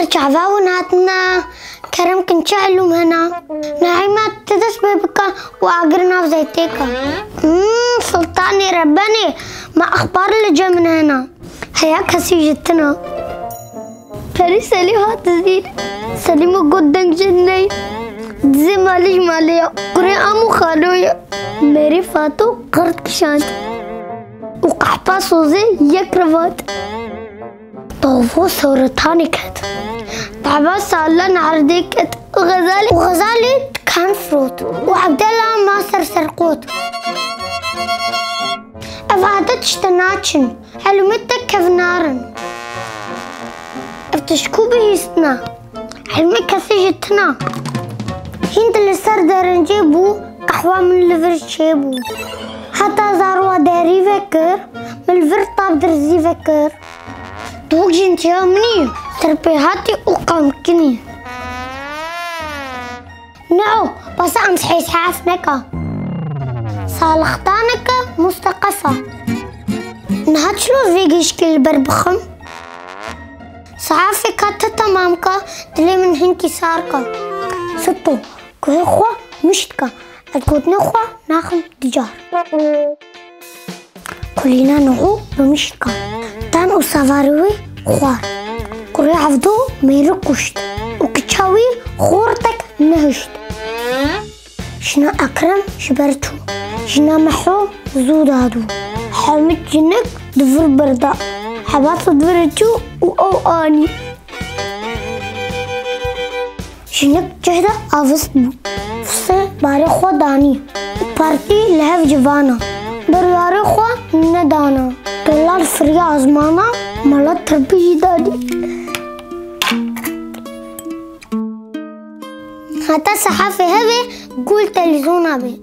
شعباو ناتنا كرم كنشعلو هنا نعيمة تدس بيبكا وعقرنا في زيتيكا سلطاني رباني ما أخبار اللي جا من هنا هياك هسي جتنا فري سليمة تزيد سليمة قدنك جنين زي ماليش ماليا قري أمو خالويا मेरी फातो गर्द की शांत وقحبة صوزي يكرفات طوفو سورتاني كت تعبا سالة عردي كت وغزالي كان فروت وعبد الله ما سرقوت أفادت اشتناتشن علمتك كيف نارن افتشكو بيسنا علمك سجتنا هند اللي صار دارنجيبو قهوة من الفر شيبو حتى زاروا داري فكر من الفر طاب درزي فكر دوك جنتي مني تربيهاتي وقامكني نعو بس امسحي سحافنك صالختانك مستقفة نهاتشلو فيجيش كل بربخم صحافي كاتا تمامك تلي من هنكي ساركا ستو كوي خوا مشتكا الكود نخوة ناخم دجار كلنا نعو بمشتكا تان وصفاروي خوار كوري عفدو ميرو كشت وكتشاوي خورتك نهشت شنا أكرم شبرتو شنا محو زودادو حامد جنك دفر بردا حبات دفرتو وأو آني شنك جهدا أفسدو فصل باري خوا داني بارتي لهف جوانا برياري خوا ندانا دولار فريا أزمانا مالا تربي جدادي حتى صحافي هبه قول تلزونا بي